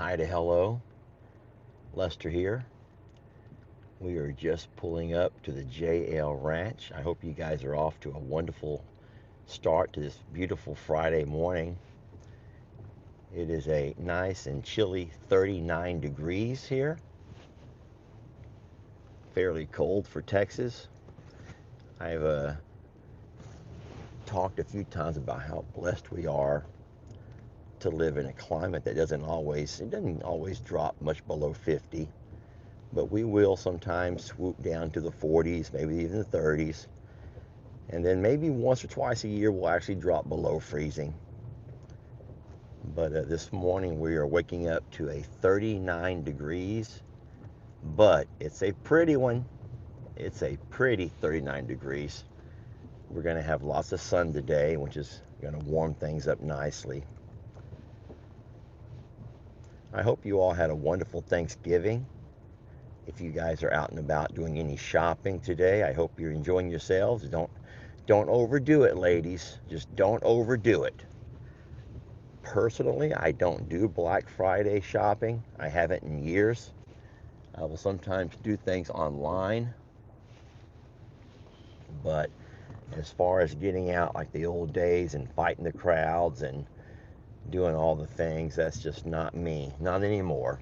hi to hello. Lester here. We are just pulling up to the JL Ranch. I hope you guys are off to a wonderful start to this beautiful Friday morning. It is a nice and chilly 39 degrees here. Fairly cold for Texas. I've talked a few times about how blessed we are to live in a climate that doesn't always drop much below 50. But we will sometimes swoop down to the 40s, maybe even the 30s. And then maybe once or twice a year we'll actually drop below freezing. But this morning we are waking up to a 39 degrees, but it's a pretty one. It's a pretty 39 degrees. We're going to have lots of sun today, which is going to warm things up nicely. I hope you all had a wonderful Thanksgiving. If you guys are out and about doing any shopping today, I hope you're enjoying yourselves. Don't overdo it, ladies. Just don't overdo it. Personally, I don't do Black Friday shopping. I haven't in years. I will sometimes do things online. But as far as getting out like the old days and fighting the crowds and doing all the things, that's just not me. Not anymore.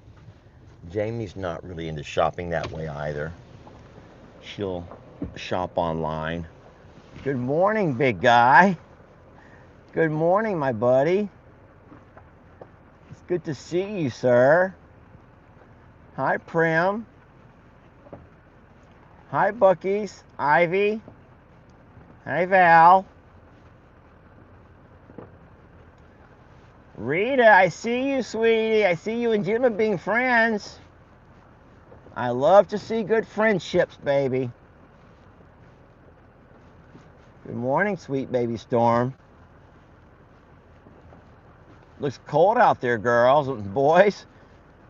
Jamie's not really into shopping that way either. She'll shop online. Good morning, big guy. Good morning, my buddy. It's good to see you, sir. Hi, Prim. Hi, Bucky's. Ivy. Hi, Val. Rita, I see you, sweetie. I see you and Jim are being friends. I love to see good friendships, baby. Good morning, sweet baby Storm. Looks cold out there, girls and boys.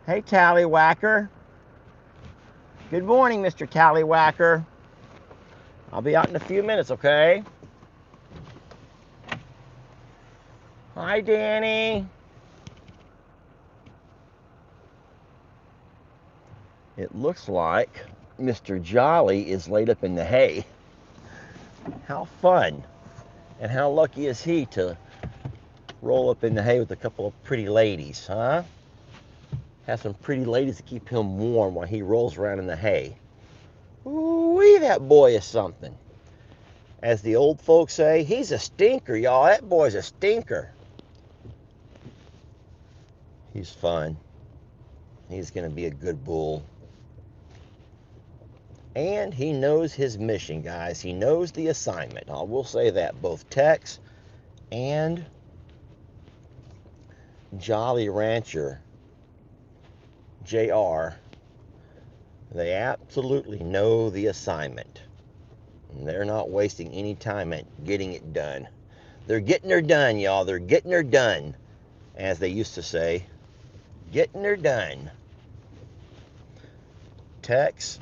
Hey, Tallywhacker. Good morning, Mr. Tallywhacker. I'll be out in a few minutes, okay? Hi, Danny. It looks like Mr. Jolly is laid up in the hay. How fun. And how lucky is he to roll up in the hay with a couple of pretty ladies, huh? Have some pretty ladies to keep him warm while he rolls around in the hay. Ooh-wee, that boy is something. As the old folks say, he's a stinker, y'all. That boy's a stinker. He's fun. He's going to be a good bull. And he knows his mission, guys. He knows the assignment. I will say that. Both Tex and Jolly Rancher JR, they absolutely know the assignment. And they're not wasting any time at getting it done. They're getting her done, y'all. They're getting her done, as they used to say. Getting her done. Tex,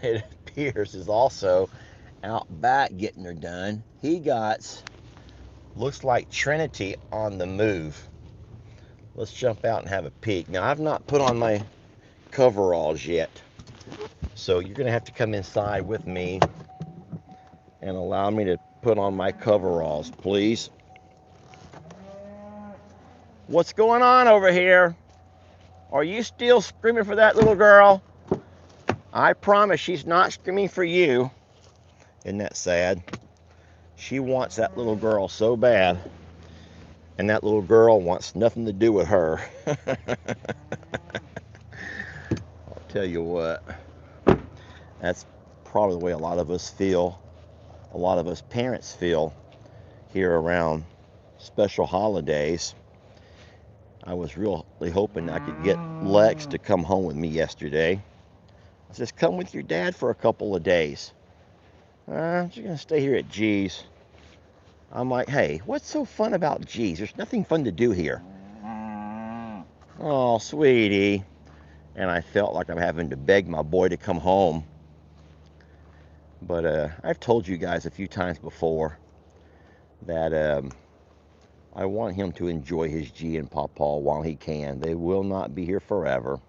it appears, is also out back getting her done. He got, looks like Trinity on the move. Let's jump out and have a peek. Now, I've not put on my coveralls yet, so you're going to have to come inside with me and allow me to put on my coveralls, please. What's going on over here? Are you still screaming for that little girl? I promise she's not screaming for you. Isn't that sad? She wants that little girl so bad, and that little girl wants nothing to do with her. I'll tell you what, that's probably the way a lot of us feel, a lot of us parents feel here around special holidays. I was really hoping I could get Lex to come home with me yesterday. I says, come with your dad for a couple of days. She's going to stay here at G's. I'm like, hey, what's so fun about G's? There's nothing fun to do here. Oh, sweetie. And I felt like I'm having to beg my boy to come home. But I've told you guys a few times before that I want him to enjoy his G and Pawpaw while he can. They will not be here forever.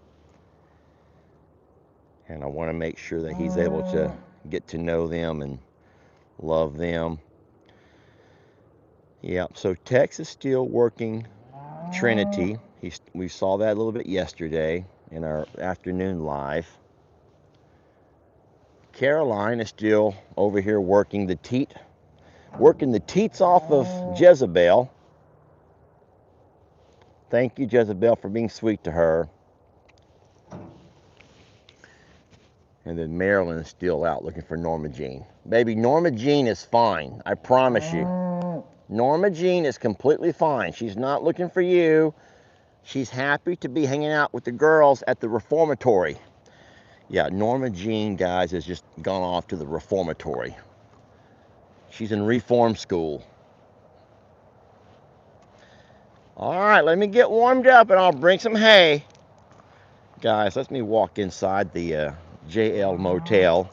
And I want to make sure that he's able to get to know them and love them. Yeah, so Tex is still working Trinity. We saw that a little bit yesterday in our afternoon live. Caroline is still over here working the teats off of Jezebel. Thank you, Jezebel, for being sweet to her. And then Marilyn is still out looking for Norma Jean. Baby, Norma Jean is fine. I promise you. Norma Jean is completely fine. She's not looking for you. She's happy to be hanging out with the girls at the reformatory. Yeah, Norma Jean, guys, has just gone off to the reformatory. She's in reform school. All right, let me get warmed up and I'll bring some hay. Guys, let me walk inside the JL Motel,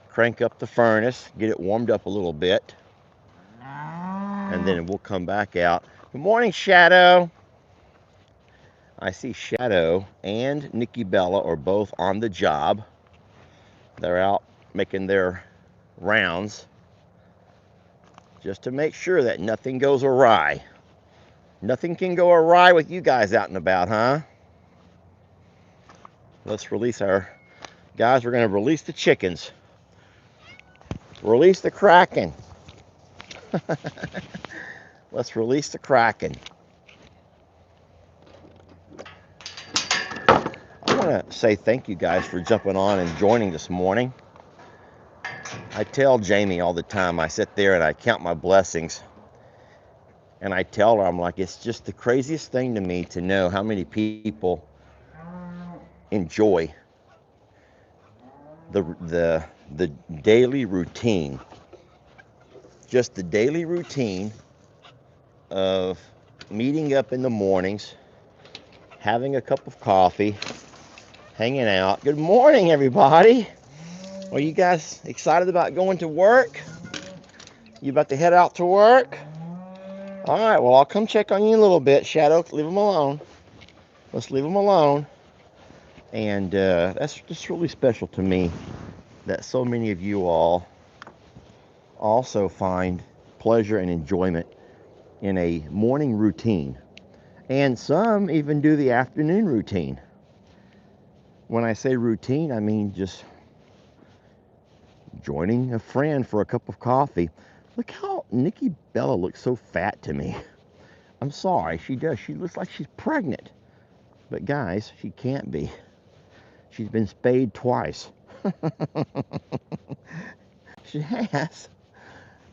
crank up the furnace, get it warmed up a little bit, and then we'll come back out. Good morning, Shadow. I see Shadow and Nikki Bella are both on the job. They're out making their rounds just to make sure that nothing goes awry. Nothing can go awry with you guys out and about, huh? Let's release our... Guys, we're going to release the chickens. Release the Kraken. Let's release the Kraken. I want to say thank you guys for jumping on and joining this morning. I tell Jamie all the time, I sit there and I count my blessings. And I tell her, I'm like, it's just the craziest thing to me to know how many people enjoy the daily routine. Just the daily routine of meeting up in the mornings, having a cup of coffee, hanging out. Good morning, everybody. Are you guys excited about going to work? You about to head out to work? All right, well, I'll come check on you in a little bit. Shadow, leave them alone. Let's leave them alone. And that's just really special to me that so many of you all also find pleasure and enjoyment in a morning routine. And some even do the afternoon routine. When I say routine, I mean just joining a friend for a cup of coffee. Look how Nikki Bella looks so fat to me. I'm sorry, she does. She looks like she's pregnant. But guys, she can't be. She's been spayed twice. She has.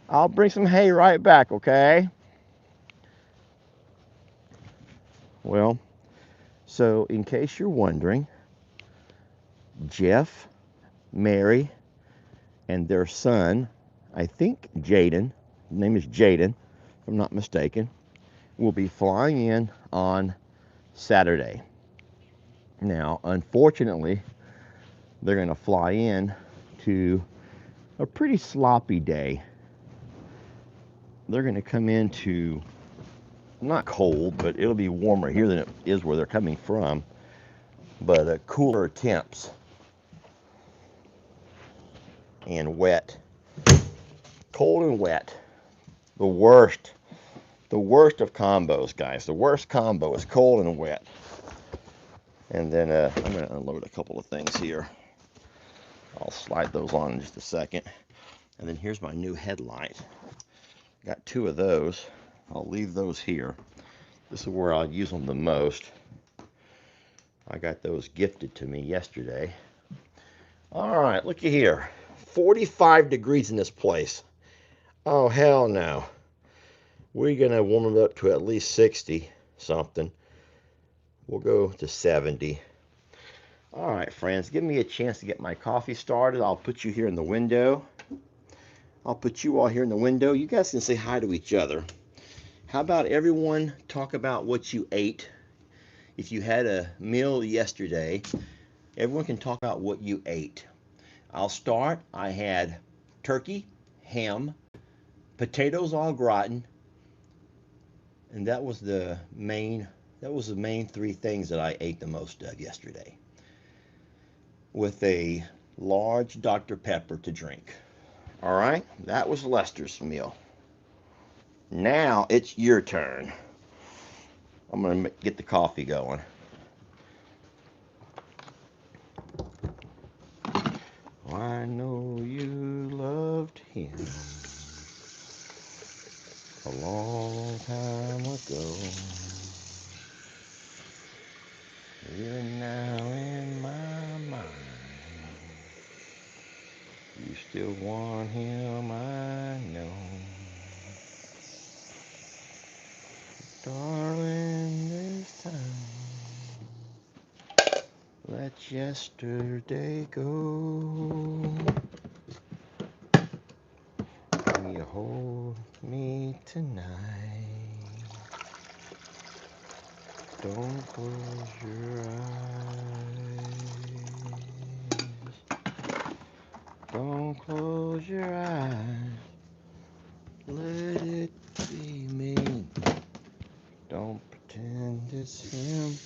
I'll bring some hay right back, okay? Well, so in case you're wondering, Jeff, Mary, and their son, I think Jaden, his name is Jaden, if I'm not mistaken, will be flying in on Saturday. Now, unfortunately, they're going to fly in to a pretty sloppy day. They're going to come into, not cold, but it'll be warmer here than it is where they're coming from, but cooler temps and wet. Cold and wet. The worst of combos, guys. The worst combo is cold and wet. And then I'm going to unload a couple of things here. I'll slide those on in just a second. And then here's my new headlight. Got two of those. I'll leave those here. This is where I'll use them the most. I got those gifted to me yesterday. All right, looky here. 45 degrees in this place. Oh, hell no. We're going to warm it up to at least 60 something. We'll go to 70. All right, friends, give me a chance to get my coffee started. I'll put you here in the window. I'll put you all here in the window. You guys can say hi to each other. How about everyone talk about what you ate? If you had a meal yesterday, everyone can talk about what you ate. I'll start. I had turkey, ham, potatoes au gratin, And that was the main three things that I ate the most of yesterday, with a large Dr. Pepper to drink. All right, that was Lester's meal. Now it's your turn. I'm gonna get the coffee going. I know you loved him a long time ago. Even now in my mind, you still want him, I know. Darling, this time, let yesterday go. Can you hold me tonight? Don't close your eyes. Don't close your eyes. Let it be me. Don't pretend it's him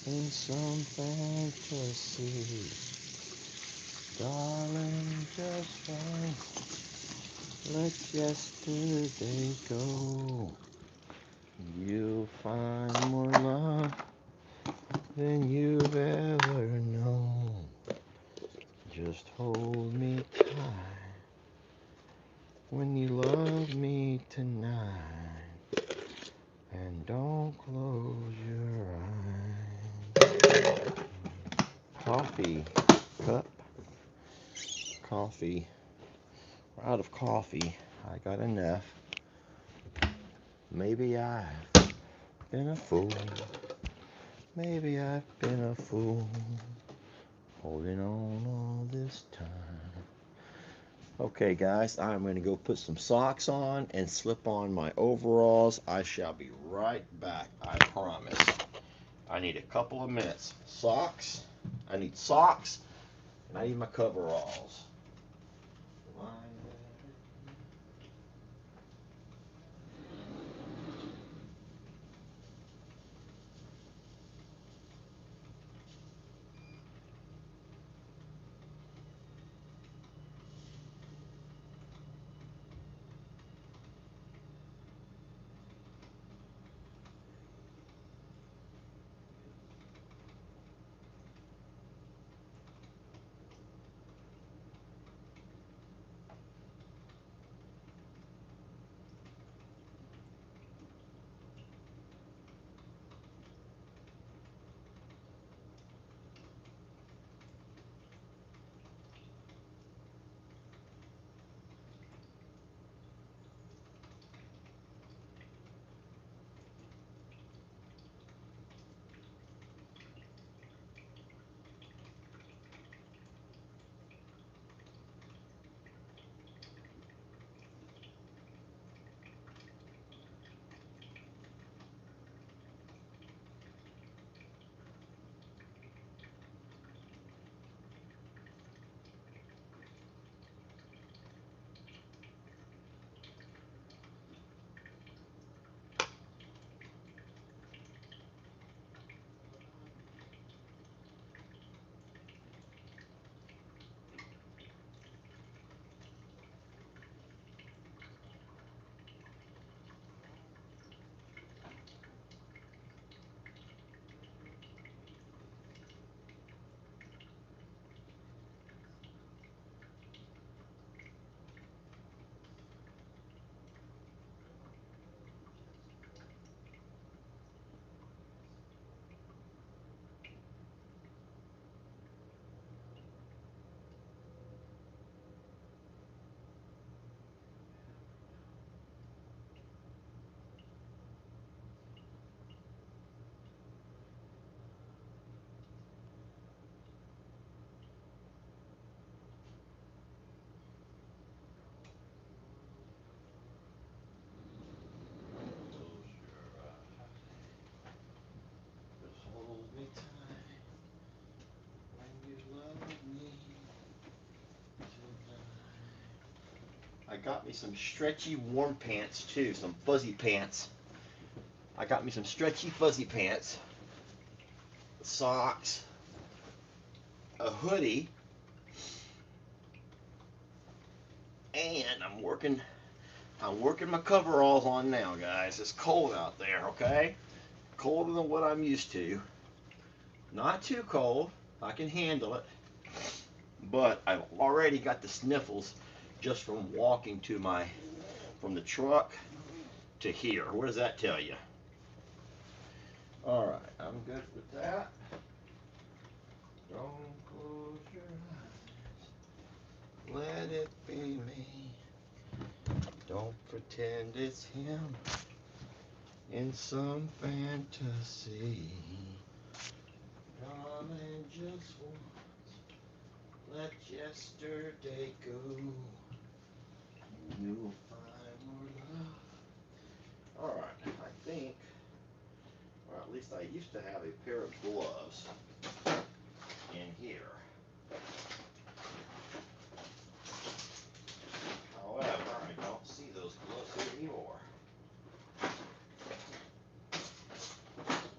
in some fantasy. Darling, just fine. Let yesterday go. You'll find more love than you've ever known. Just hold me tight when you love me tonight. And don't close your eyes. Coffee cup. Coffee. We're out of coffee. I got enough. Maybe I've been a fool. Maybe I've been a fool. Holding on all this time. Okay, guys, I'm going to go put some socks on and slip on my overalls. I shall be right back, I promise. I need a couple of minutes. I need socks, and I need my coveralls. I got me some stretchy warm pants too, some fuzzy pants. I got me some stretchy fuzzy pants, socks, a hoodie, and I'm working my coveralls on now, guys. It's cold out there, okay? Colder than what I'm used to. Not too cold. I can handle it. But I've already got the sniffles just from walking from the truck to here. What does that tell you? All right, I'm good with that. Don't close your eyes. Let it be me. Don't pretend it's him in some fantasy. Darling, just once, let yesterday go. You'll find more love. All right, I think, or at least I used to have a pair of gloves in here. However, I don't see those gloves anymore.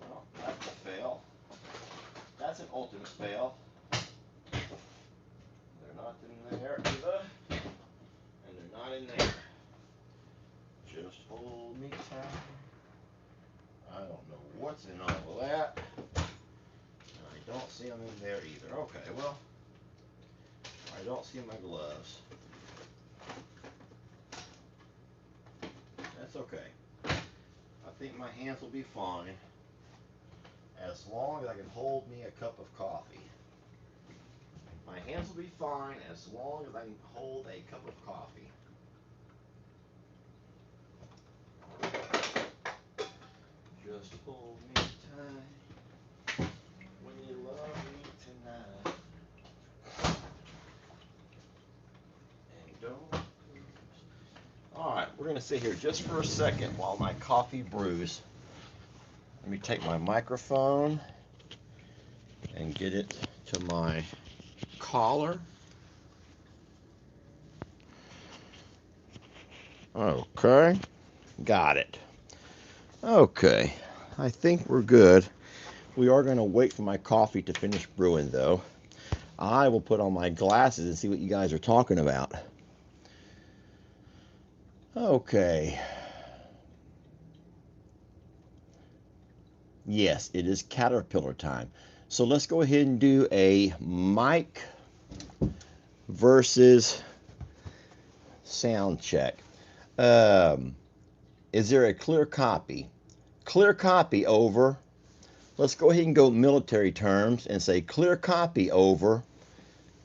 Well, that's a fail. That's an ultimate fail. They're not in there either. And they're not in there. Just hold me tight. I don't know what's in all of that. I don't see them in there either. Okay, well, I don't see my gloves. That's okay. I think my hands will be fine as long as I can hold me a cup of coffee. My hands will be fine as long as I can hold a cup of coffee. Just hold me tight when you love me tonight. And don't lose. Alright, we're going to sit here just for a second while my coffee brews. Let me take my microphone and get it to my collar. Okay, got it. Okay, I think we're good. We are going to wait for my coffee to finish brewing, though. I will put on my glasses and see what you guys are talking about. Okay. Yes, it is caterpillar time. So let's go ahead and do a mic versus sound check. Is there a clear copy? Clear copy, over. Let's go ahead and go military terms and say clear copy, over.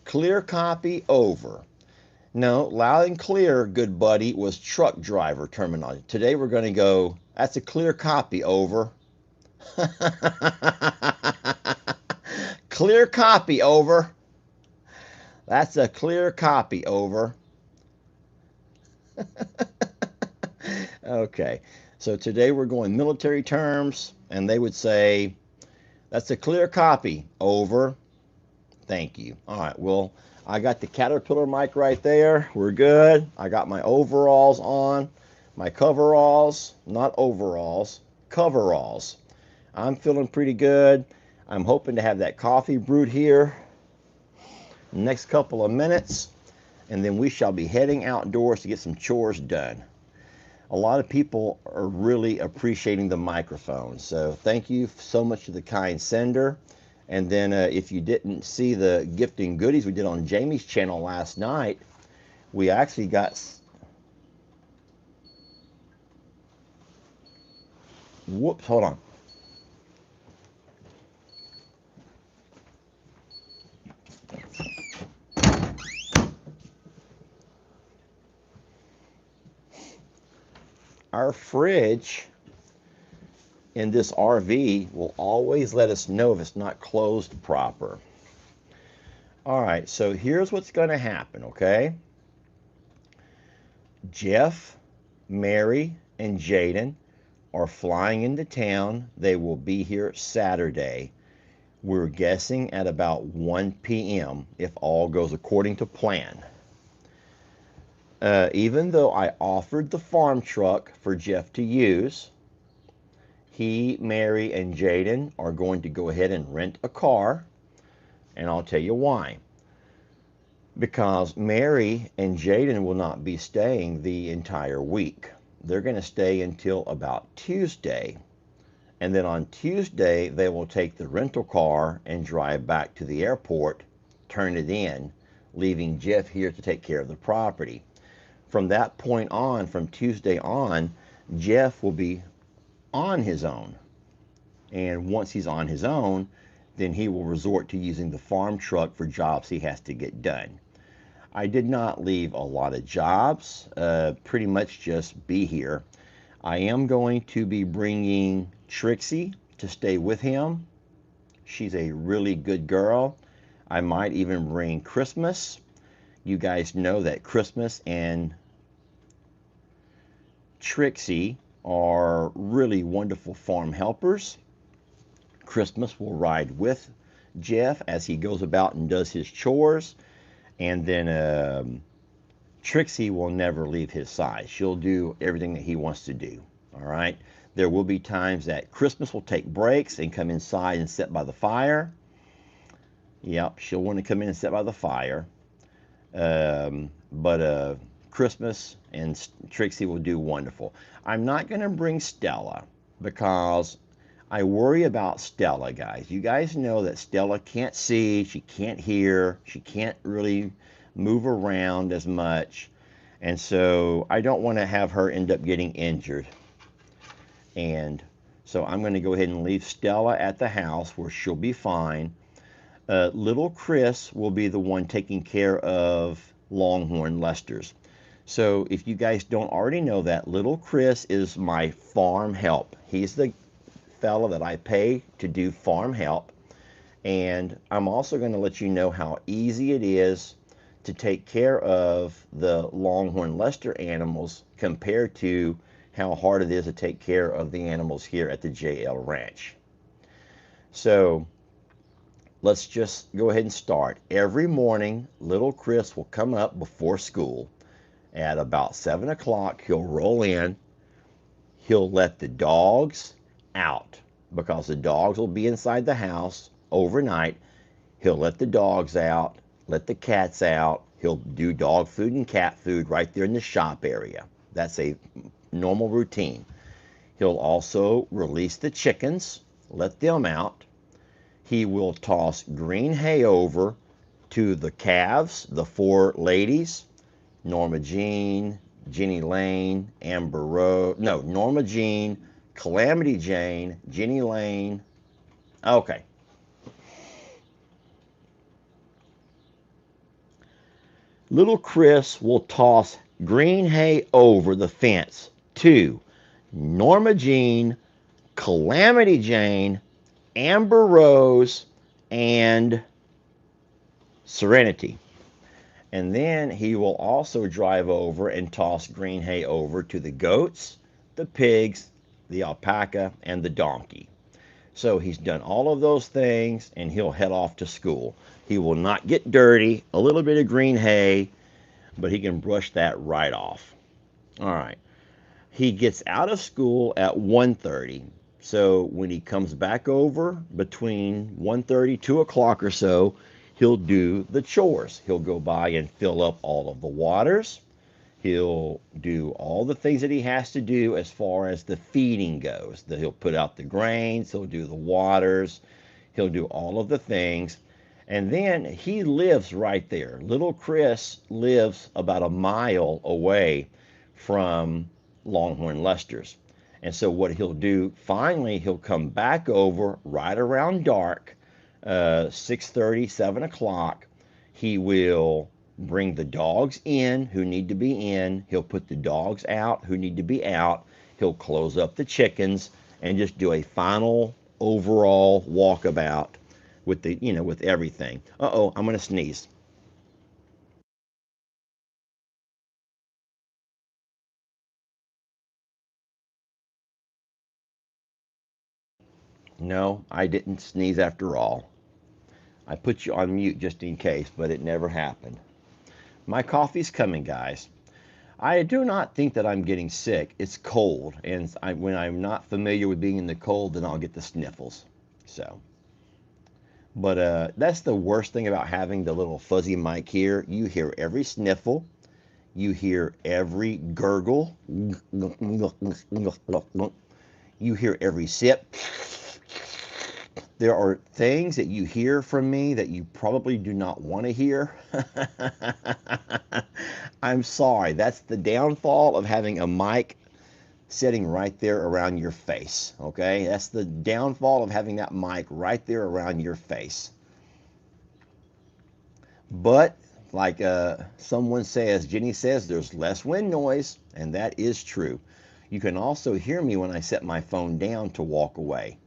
Clear copy, over. No, loud and clear, good buddy, was truck driver terminology. Today we're going to go, that's a clear copy, over. Clear copy, over. That's a clear copy, over. Okay, so today we're going military terms, and they would say, that's a clear copy, over. Thank you. All right, well, I got the Caterpillar mic right there. We're good. I got my overalls on, my coveralls, not overalls, coveralls. I'm feeling pretty good. I'm hoping to have that coffee brewed here next couple of minutes, and then we shall be heading outdoors to get some chores done. A lot of people are really appreciating the microphone, so thank you so much to the kind sender. And then if you didn't see the gifting goodies we did on Jamie's channel last night, we actually got, whoops, hold on. Our fridge in this RV will always let us know if it's not closed proper. All right, so here's what's going to happen, okay? Jeff, Mary, and Jaden are flying into town. They will be here Saturday. We're guessing at about 1 p.m. if all goes according to plan. Even though I offered the farm truck for Jeff to use, He, Mary, and Jaden are going to go ahead and rent a car, and I'll tell you why. Because Mary and Jaden will not be staying the entire week. They're going to stay until about Tuesday. And then on Tuesday, they will take the rental car and drive back to the airport, turn it in, leaving Jeff here to take care of the property. From that point on, from Tuesday on, Jeff will be on his own. And once he's on his own, then he will resort to using the farm truck for jobs he has to get done. I did not leave a lot of jobs, pretty much just be here. I am going to be bringing Trixie to stay with him. She's a really good girl. I might even bring Christmas. You guys know that Christmas and Trixie are really wonderful farm helpers. Christmas will ride with Jeff as he goes about and does his chores. And then Trixie will never leave his side. She'll do everything that he wants to do. All right. There will be times that Christmas will take breaks and come inside and sit by the fire. Yep, she'll want to come in and sit by the fire. But Christmas and Trixie will do wonderful. I'm not going to bring Stella because I worry about Stella, guys. You guys know that Stella can't see, she can't hear, she can't really move around as much. And so I don't want to have her end up getting injured. And so I'm going to go ahead and leave Stella at the house where she'll be fine. Little Chris will be the one taking care of Longhorn Lester's. So if you guys don't already know that, little Chris is my farm help. He's the fella that I pay to do farm help. And I'm also going to let you know how easy it is to take care of the Longhorn Lester animals compared to how hard it is to take care of the animals here at the JL Ranch. So let's just go ahead and start. Every morning, little Chris will come up before school. At about 7 o'clock, he'll roll in. He'll let the dogs out because the dogs will be inside the house overnight. He'll let the dogs out, let the cats out. He'll do dog food and cat food right there in the shop area. That's a normal routine. He'll also release the chickens, let them out. He will toss green hay over to the calves, the four ladies, Norma Jean, Jenny Lane, Amber Rose, no, Norma Jean, Calamity Jane, Jenny Lane. Okay. Little Chris will toss green hay over the fence to Norma Jean, Calamity Jane, Amber Rose, and Serenity. And then he will also drive over and toss green hay over to the goats, the pigs, the alpaca, and the donkey. So he's done all of those things and he'll head off to school. He will not get dirty, a little bit of green hay, but he can brush that right off. All right. He gets out of school at 1:30. So when he comes back over between 1:30, 2 o'clock or so, he'll do the chores. He'll go by and fill up all of the waters. He'll do all the things that he has to do as far as the feeding goes. He'll put out the grains, he'll do the waters, he'll do all of the things. And then he lives right there. Little Chris lives about a mile away from Longhorn Lester's. And so what he'll do, finally, he'll come back over right around dark, 6:30, 7 o'clock. He will bring the dogs in who need to be in. He'll put the dogs out who need to be out. He'll close up the chickens and just do a final overall walkabout with the, with everything. Uh-oh, I'm going to sneeze. No, I didn't sneeze after all. I put you on mute just in case, but it never happened. My coffee's coming, guys. I do not think that I'm getting sick. It's cold, and when I'm not familiar with being in the cold, then I'll get the sniffles. So, but that's the worst thing about having the little fuzzy mic here. You hear every sniffle, you hear every gurgle, you hear every sip. There are things that you hear from me that you probably do not want to hear. I'm sorry. That's the downfall of having a mic sitting right there around your face. Okay? That's the downfall of having that mic right there around your face. But, like someone says, Jenny says, there's less wind noise, and that is true. You can also hear me when I set my phone down to walk away.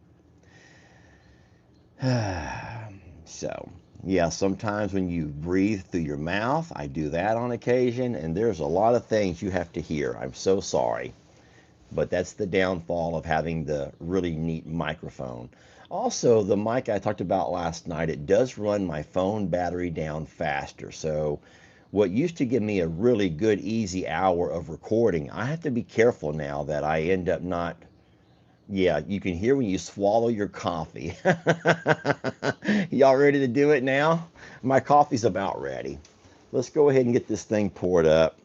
So, yeah, sometimes when you breathe through your mouth, I do that on occasion, and there's a lot of things you have to hear. I'm so sorry. But that's the downfall of having the really neat microphone. Also, the mic I talked about last night, it does run my phone battery down faster. So, what used to give me a really good, easy hour of recording, I have to be careful now that I end up not. Yeah, you can hear when you swallow your coffee. Y'all ready to do it now? My coffee's about ready. Let's go ahead and get this thing poured up.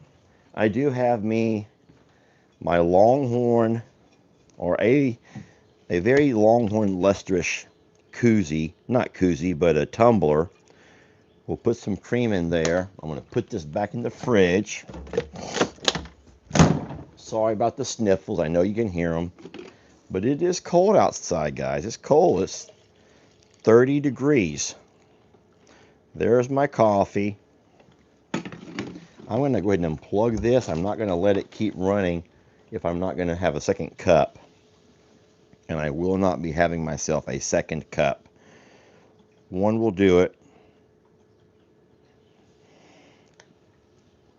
I do have my Longhorn, or a very Longhorn lustrous koozie, not koozie, but a tumbler. We'll put some cream in there. I'm going to put this back in the fridge. Sorry about the sniffles. I know you can hear them. But it is cold outside, guys. It's cold. It's 30 degrees. There's my coffee. I'm going to go ahead and unplug this. I'm not going to let it keep running if I'm not going to have a second cup. And I will not be having myself a second cup. One will do it.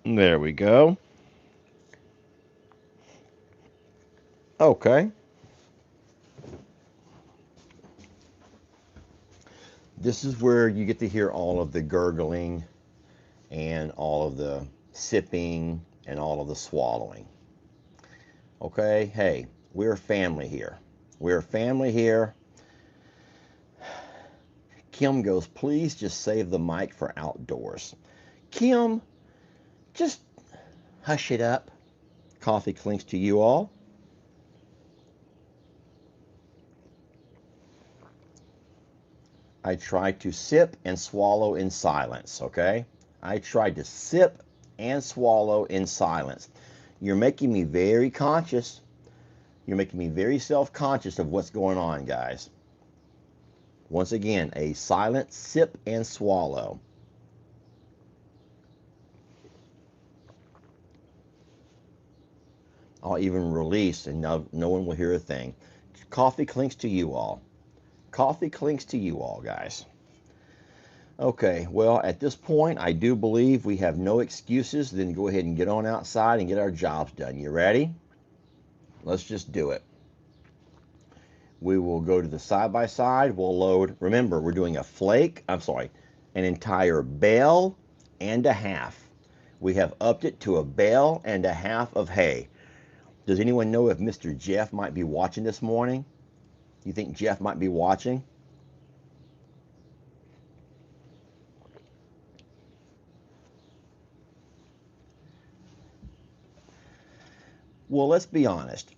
There we go. Okay. This is where you get to hear all of the gurgling and all of the sipping and all of the swallowing. Okay, hey, we're family here. We're family here. Kim goes, please just save the mic for outdoors. Kim, just hush it up. Coffee clinks to you all. I tried to sip and swallow in silence, okay? I tried to sip and swallow in silence. You're making me very conscious. You're making me very self-conscious of what's going on, guys. Once again, a silent sip and swallow. I'll even release and no one will hear a thing. Coffee clinks to you all. Coffee clinks to you all, guys. Okay, well, at this point, I do believe we have no excuses. Then go ahead and get on outside and get our jobs done. You ready? Let's just do it. We will go to the side-by-side. We'll load. Remember, we're doing a flake. I'm sorry, an entire bale and a half. We have upped it to a bale and a half of hay. Does anyone know if Mr. Jeff might be watching this morning? You think Jeff might be watching? Well, let's be honest.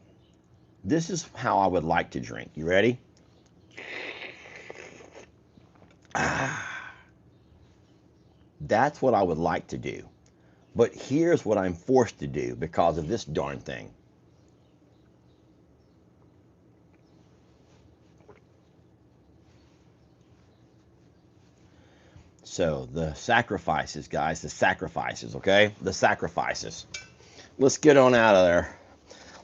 This is how I would like to drink. You ready? That's what I would like to do. But here's what I'm forced to do because of this darn thing. So the sacrifices, guys, the sacrifices, okay? The sacrifices. Let's get on out of there.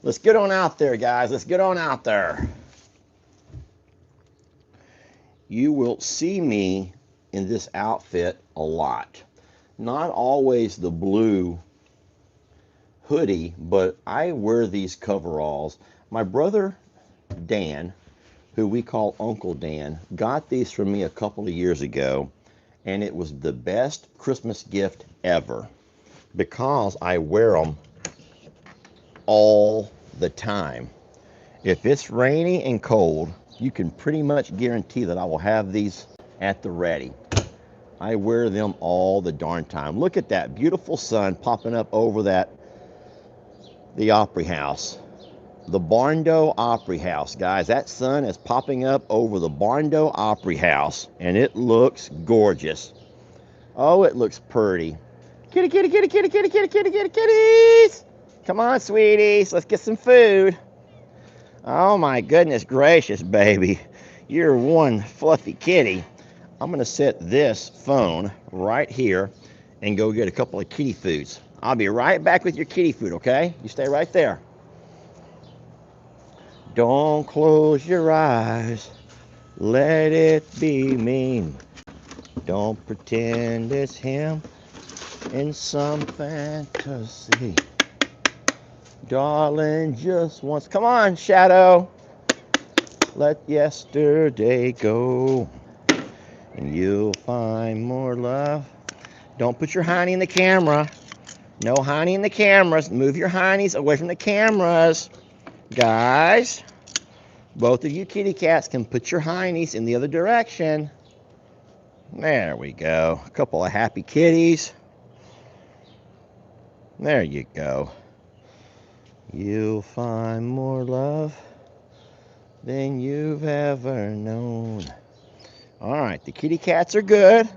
Let's get on out there, guys. Let's get on out there. You will see me in this outfit a lot. Not always the blue hoodie, but I wear these coveralls. My brother Dan, who we call Uncle Dan, got these from me a couple of years ago, and it was the best Christmas gift ever because I wear them all the time. If it's rainy and cold, you can pretty much guarantee that I will have these at the ready. I wear them all the darn time. Look at that beautiful sun popping up over the Opry House. The Barndo Opry House, guys. That sun is popping up over the Barndo Opry House, and it looks gorgeous. Oh, it looks pretty. Kitty, kitty, kitty, kitty, kitty, kitty, kitty, kitty, kitties. Come on, sweeties. Let's get some food. Oh, my goodness gracious, baby. You're one fluffy kitty. I'm going to set this phone right here and go get a couple of kitty foods. I'll be right back with your kitty food, okay? You stay right there. Don't close your eyes. Let it be me. Don't pretend it's him in some fantasy. Darling, just once. Come on, Shadow. Let yesterday go, and you'll find more love. Don't put your hiney in the camera. No hiney in the cameras. Move your heinies away from the cameras. Guys, both of you kitty cats can put your heinies in the other direction. There we go. A couple of happy kitties. There you go. You'll find more love than you've ever known. All right, the kitty cats are good.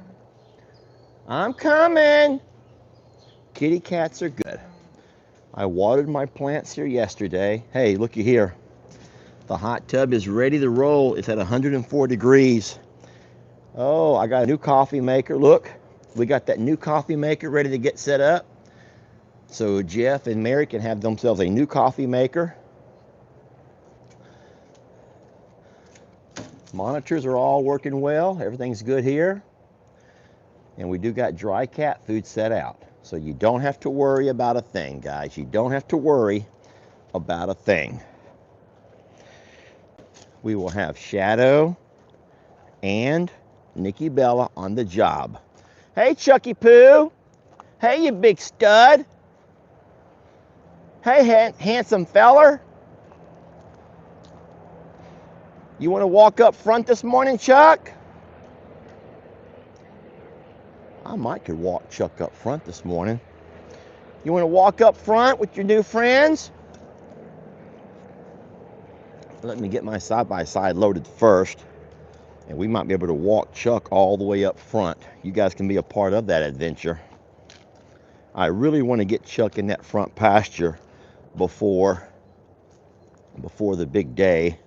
I'm coming. Kitty cats are good. I watered my plants here yesterday. Hey, looky here. The hot tub is ready to roll. It's at 104 degrees. Oh, I got a new coffee maker. Look, we got that new coffee maker ready to get set up. So Jeff and Mary can have themselves a new coffee maker. Monitors are all working well. Everything's good here. And we do got dry cat food set out. So you don't have to worry about a thing, guys. You don't have to worry about a thing. We will have Shadow and Nikki Bella on the job. Hey, Chucky Poo. Hey, you big stud. Hey, handsome feller. You want to walk up front this morning, Chuck? I might could walk Chuck up front this morning. You want to walk up front with your new friends? Let me get my side-by-side loaded first, and we might be able to walk Chuck all the way up front. You guys can be a part of that adventure. I really want to get Chuck in that front pasture before the big day,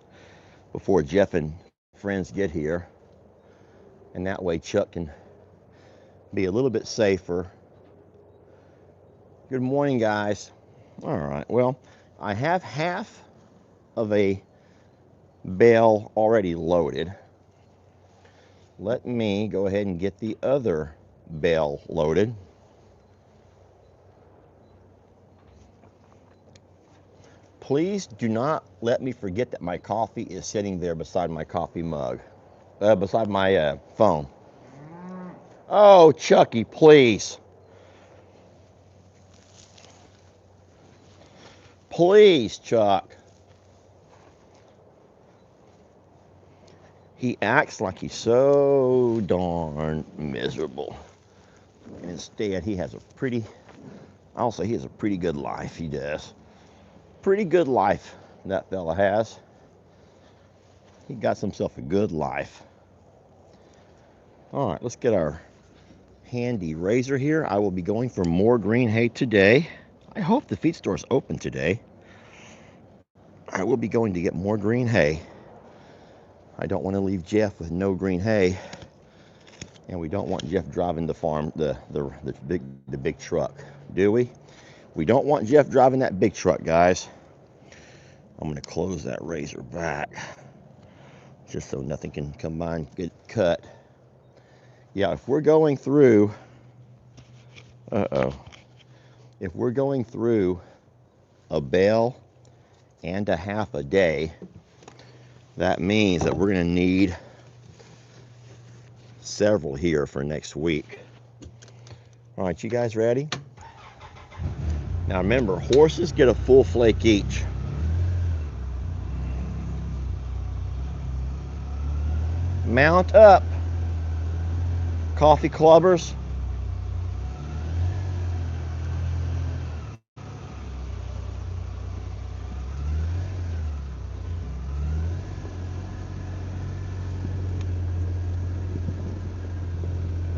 before Jeff and friends get here, and that way Chuck can be a little bit safer. Good morning, guys. All right, well, I have half of a bale already loaded. Let me go ahead and get the other bale loaded. Please do not let me forget that my coffee is sitting there beside my coffee mug, beside my phone. Oh, Chucky, please. Please, Chuck. He acts like he's so darn miserable. And instead, he has a pretty, I'll say he has a pretty good life. He does. Pretty good life that fella has. He got himself a good life. All right, let's get our handy razor here. I will be going for more green hay today. I hope the feed store is open today. I will be going to get more green hay. I don't want to leave Jeff with no green hay, and we don't want Jeff driving the farm, the big truck, do we? We don't want Jeff driving that big truck, guys. I'm going to close that razor back just so nothing can come by and get cut. Yeah, if we're going through, if we're going through a bale and a half a day, that means that we're going to need several here for next week. All right, you guys ready? Now remember, horses get a full flake each. Mount up, coffee clubbers.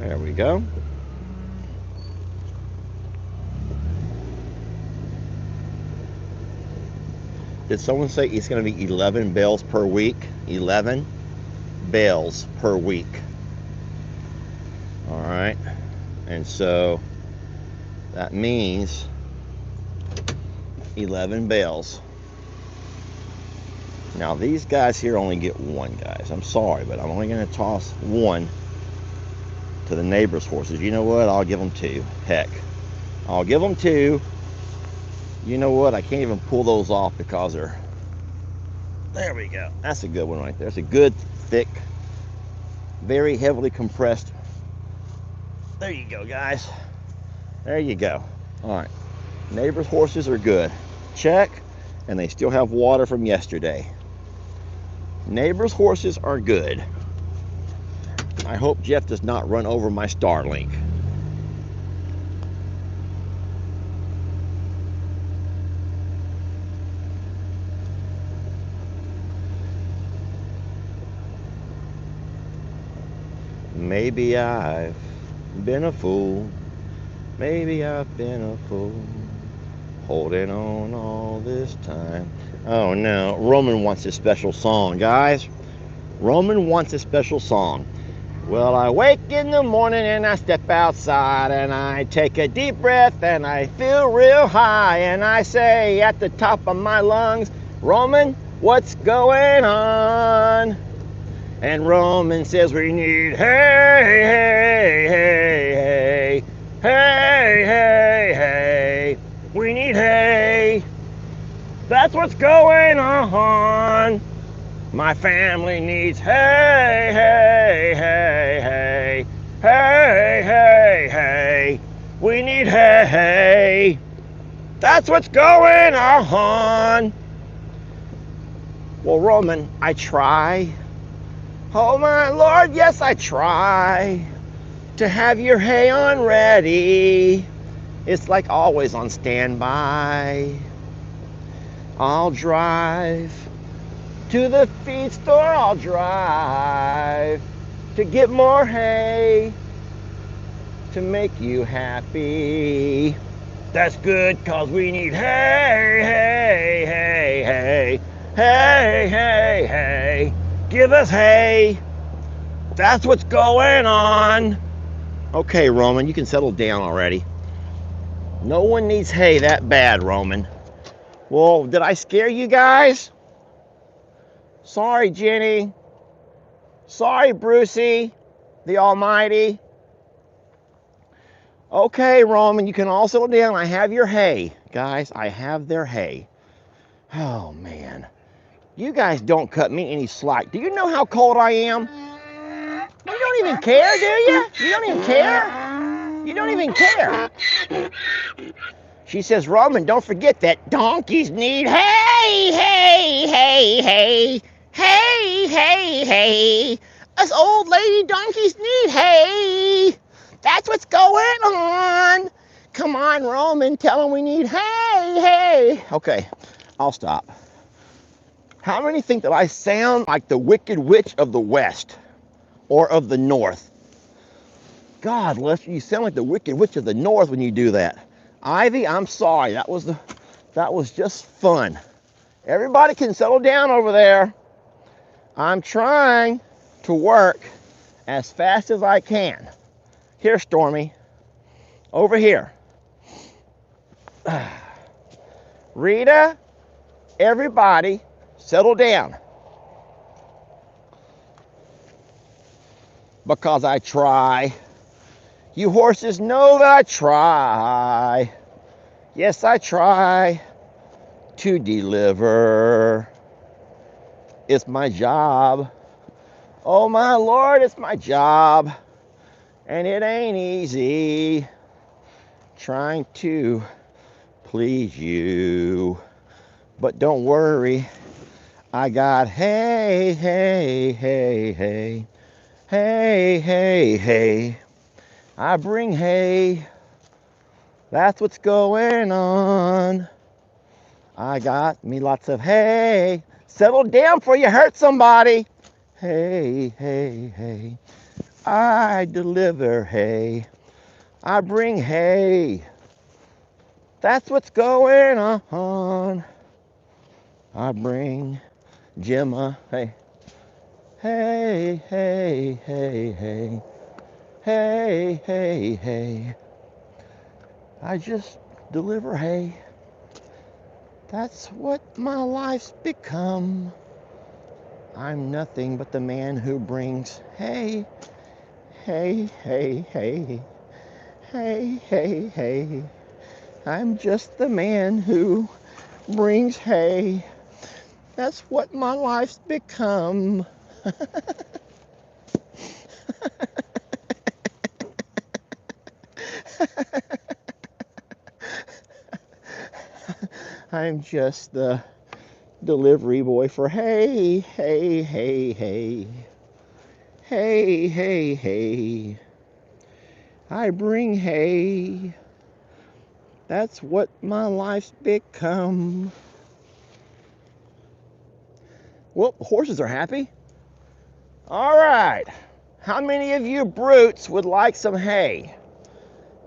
There we go. Did someone say it's going to be 11 bales per week? 11 bales per week. All right. And so that means 11 bales. Now these guys here only get one, guys. I'm sorry, but I'm only going to toss one to the neighbor's horses. You know what? I'll give them two. Heck, I'll give them two. You know what? I can't even pull those off because they're... There we go. That's a good one right there. It's a good, thick, very heavily compressed. There you go, guys. There you go. All right. Neighbor's horses are good. Check. And they still have water from yesterday. Neighbor's horses are good. I hope Jeff does not run over my Starlink. Maybe I've been a fool. Maybe I've been a fool. Holding on all this time. Oh no, Roman wants a special song, guys. Roman wants a special song. Well, I wake in the morning and I step outside and I take a deep breath and I feel real high and I say at the top of my lungs, Roman, what's going on? And Roman says we need hey, hey, hey, hey, hey, hey, hey. We need hay. That's what's going on. My family needs hay, hay, hey, hey, hey, hey, hey. We need hay. That's what's going on. Well, Roman, I try. Oh my Lord, yes I try to have your hay on ready. It's like always on standby. I'll drive to the feed store, I'll drive to get more hay to make you happy. That's good, cause we need hay, hay, hey, hey, hey, hey, hey. Give us hay. That's what's going on. Okay, Roman, you can settle down already. No one needs hay that bad, Roman. Well, did I scare you guys? Sorry, Jenny. Sorry, Brucey, the Almighty. Okay, Roman, you can all settle down. I have your hay. Guys, I have their hay. Oh, man. You guys don't cut me any slack. Do you know how cold I am? You don't even care, do you? You don't even care? You don't even care. She says, Roman, don't forget that donkeys need hay, hay, hay, hay, hay, hay, hay. Us old lady donkeys need hay. That's what's going on. Come on, Roman, tell them we need hay, hay. Okay, I'll stop. How many think that I sound like the Wicked Witch of the West or of the North? God, Lester, you sound like the Wicked Witch of the North when you do that. Ivy, I'm sorry. That was just fun. Everybody can settle down over there. I'm trying to work as fast as I can. Here, Stormy. Over here. Rita, everybody, settle down. Because I try. You horses know that I try. Yes, I try to deliver. It's my job. Oh my Lord, it's my job. And it ain't easy trying to please you. But don't worry, I got hay, hay, hay, hay, hay, hay, hay. I bring hay. That's what's going on. I got me lots of hay. Settle down before you hurt somebody. Hey, hey, hey. I deliver hay. I bring hay. That's what's going on. I bring Gemma. Hey. Hey, hey, hey, hey. Hey, hey, hey. I just deliver hay. That's what my life's become. I'm nothing but the man who brings hay. Hey, hey, hey. Hey, hey, hey. I'm just the man who brings hay. That's what my life's become. I'm just the delivery boy for hay, hay, hay, hay. Hey, hey, hey. I bring hay. That's what my life's become. Well, horses are happy. All right. How many of you brutes would like some hay?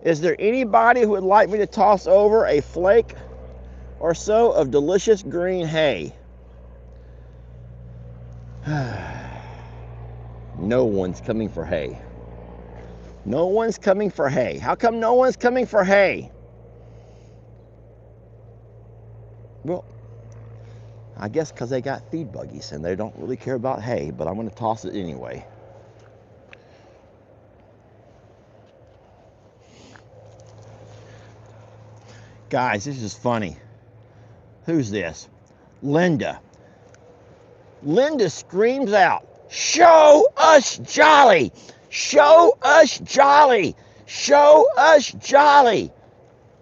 Is there anybody who would like me to toss over a flake or so of delicious green hay? No one's coming for hay. No one's coming for hay. How come no one's coming for hay? Well, I guess because they got feed buggies and they don't really care about hay, but I'm going to toss it anyway. Guys, this is funny. Who's this? Linda. Linda screams out, "Show us Jolly! Show us Jolly! Show us Jolly!"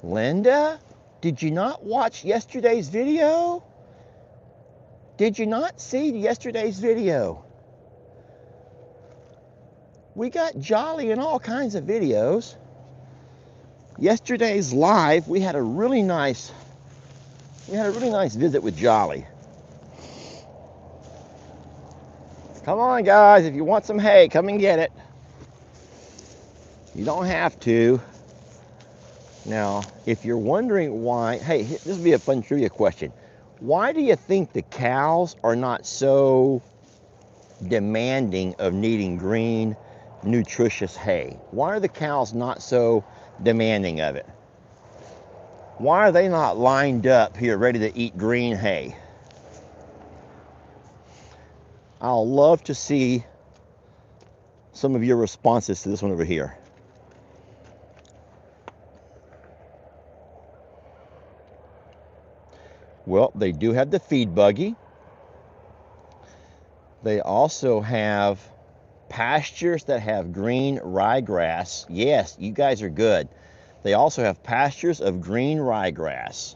Linda, did you not watch yesterday's video? Did you not see yesterday's video? We got Jolly in all kinds of videos. Yesterday's live, we had a really nice visit with Jolly. Come on, guys, if you want some hay, come and get it. You don't have to. Now, if you're wondering why, hey, this would be a fun trivia question. Why do you think the cows are not so demanding of needing green, nutritious hay? Why are the cows not so demanding of it? Why are they not lined up here ready to eat green hay? I'll love to see some of your responses to this one over here. Well, they do have the feed buggy. They also have pastures that have green ryegrass. Yes, you guys are good. They also have pastures of green ryegrass.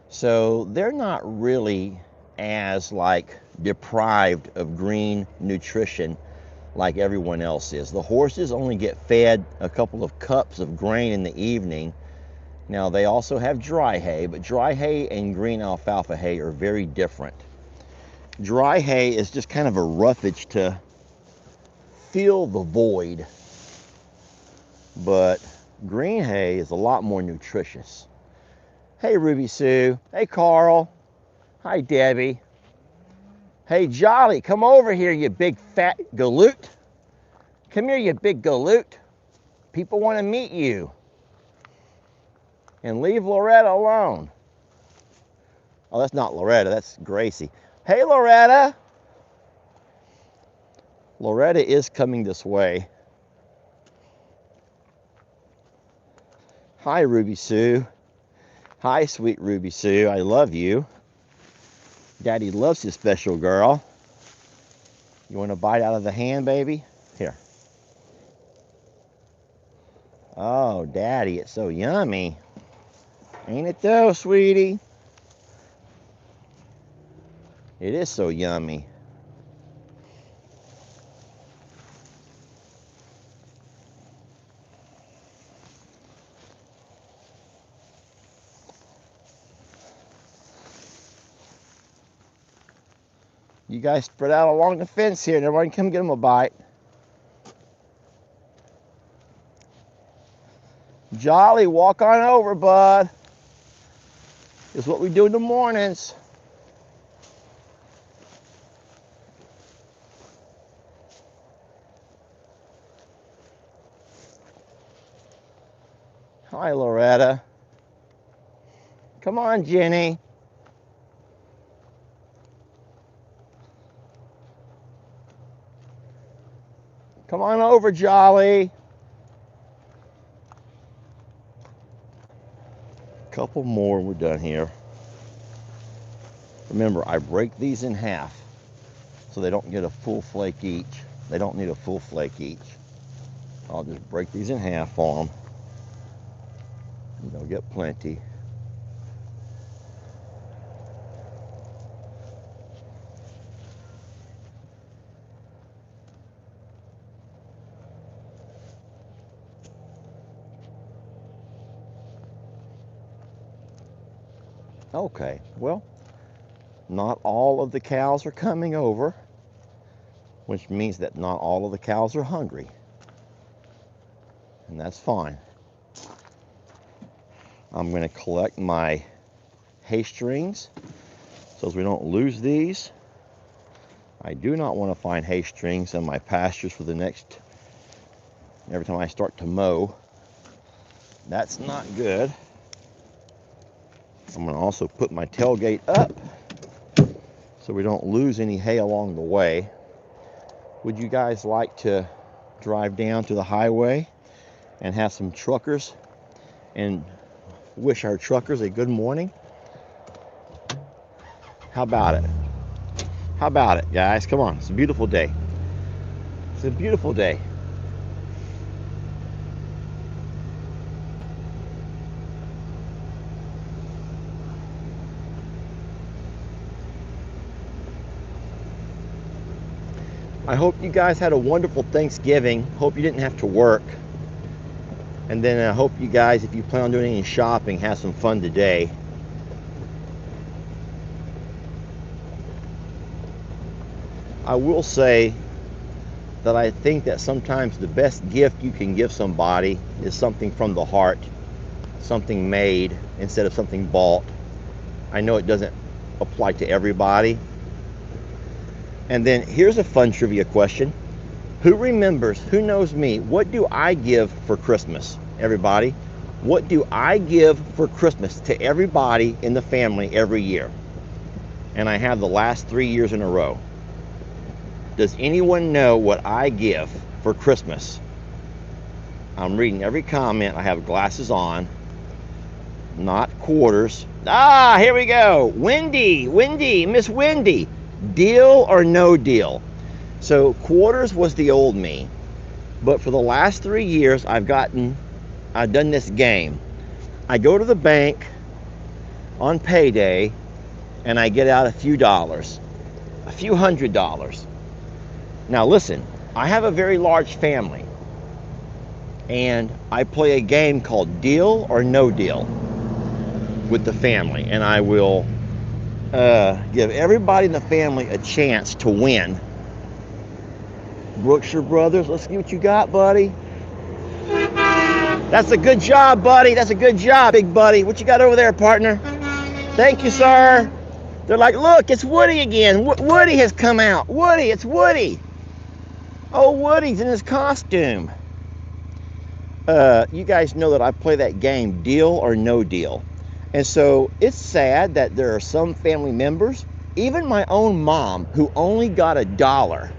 So they're not really as deprived of green nutrition like everyone else is. The horses only get fed a couple of cups of grain in the evening. Now they also have dry hay, but dry hay and green alfalfa hay are very different. Dry hay is just kind of a roughage to fill the void, but green hay is a lot more nutritious. Hey Ruby Sue, hey Carl, hi Debbie. Hey Jolly, come over here, you big fat galoot. Come here, you big galoot. People want to meet you. And leave Loretta alone. Oh, that's not Loretta, that's Gracie. Hey Loretta. Loretta is coming this way. Hi Ruby Sue. Hi sweet Ruby Sue, I love you. Daddy loves his special girl. You want a bite out of the hand, baby? Here. Oh, Daddy, it's so yummy. Ain't it though, sweetie? It is so yummy. You guys spread out along the fence here and everybody come get them a bite. Jolly, walk on over, bud. It's what we do in the mornings. Hi, Loretta. Come on, Jenny. Come on over, Jolly. Couple more, we're done here. Remember, I break these in half so they don't get a full flake each. They don't need a full flake each. I'll just break these in half for them. And they'll get plenty. Okay, well, not all of the cows are coming over, which means that not all of the cows are hungry. And that's fine. I'm going to collect my hay strings so as we don't lose these. I do not want to find hay strings in my pastures for the next, every time I start to mow. That's not good. I'm going to also put my tailgate up so we don't lose any hay along the way. Would you guys like to drive down to the highway and have some truckers and wish our truckers a good morning? How about it? How about it, guys? Come on, it's a beautiful day. It's a beautiful day. I hope you guys had a wonderful Thanksgiving. Hope you didn't have to work. And then I hope you guys, if you plan on doing any shopping, have some fun today. I will say that I think that sometimes the best gift you can give somebody is something from the heart, something made instead of something bought. I know it doesn't apply to everybody. And then here's a fun trivia question. Who remembers, who knows me, what do I give for Christmas? Everybody, what do I give for Christmas to everybody in the family every year? And I have the last 3 years in a row. Does anyone know what I give for Christmas? I'm reading every comment. I have glasses on, not quarters. Ah, here we go. Wendy, Miss Wendy. Deal or no deal? So quarters was the old me, but for the last 3 years I've done this game. I go to the bank on payday and I get out a few dollars, a few $100s. Now listen, I have a very large family and I play a game called Deal or No Deal with the family, and I will give everybody in the family a chance to win. Brookshire Brothers, let's see what you got, buddy. That's a good job, buddy. That's a good job, big buddy. What you got over there, partner? Thank you, sir. They're like, look, it's Woody again. Woody has come out. Woody, it's Woody. Oh, Woody's in his costume. You guys know that I play that game, Deal or No Deal. And so it's sad that there are some family members, even my own mom, who only got $1.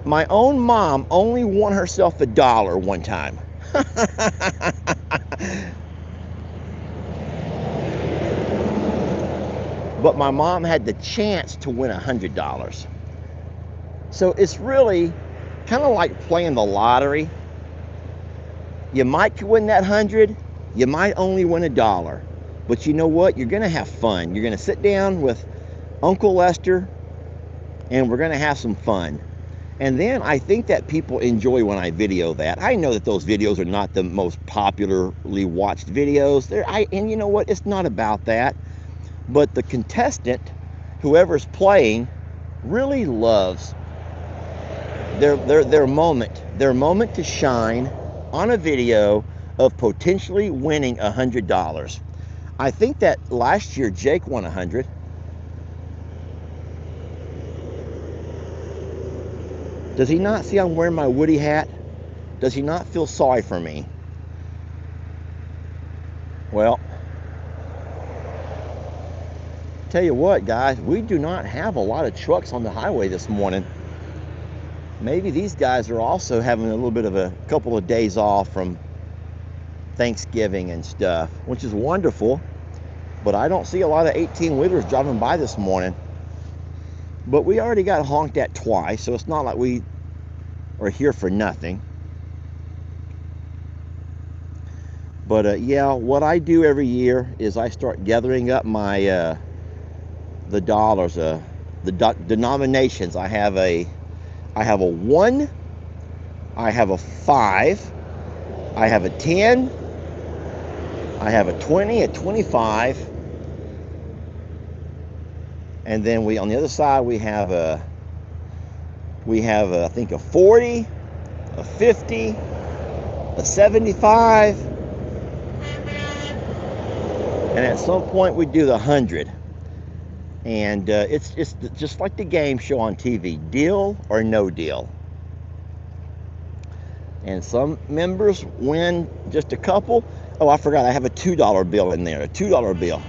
My own mom only won herself $1 one time. But my mom had the chance to win $100. So it's really kind of like playing the lottery. You might win that 100, you might only win $1. But you know what? You're going to have fun. You're going to sit down with Uncle Lester, and we're going to have some fun. And then I think that people enjoy when I video that. I know that those videos are not the most popularly watched videos. And you know what? It's not about that. But the contestant, whoever's playing, really loves their moment to shine on a video of potentially winning $100. I think that last year Jake won 100. Does he not see I'm wearing my Woody hat? Does he not feel sorry for me? Well, tell you what, guys, we do not have a lot of trucks on the highway this morning. Maybe these guys are also having a little bit of a couple of days off from Thanksgiving and stuff, which is wonderful. But I don't see a lot of 18-wheelers driving by this morning. But we already got honked at twice, so it's not like we are here for nothing. But yeah, what I do every year is I start gathering up my the dollars, denominations. I have a 1, I have a 5, I have a 10, I have a 20, a 25, and then on the other side we have I think a 40, a 50, a 75, and at some point we do the 100. And it's just like the game show on TV, deal or no deal. And some members win just a couple. Oh, I forgot, I have a $2 bill in there, a $2 bill.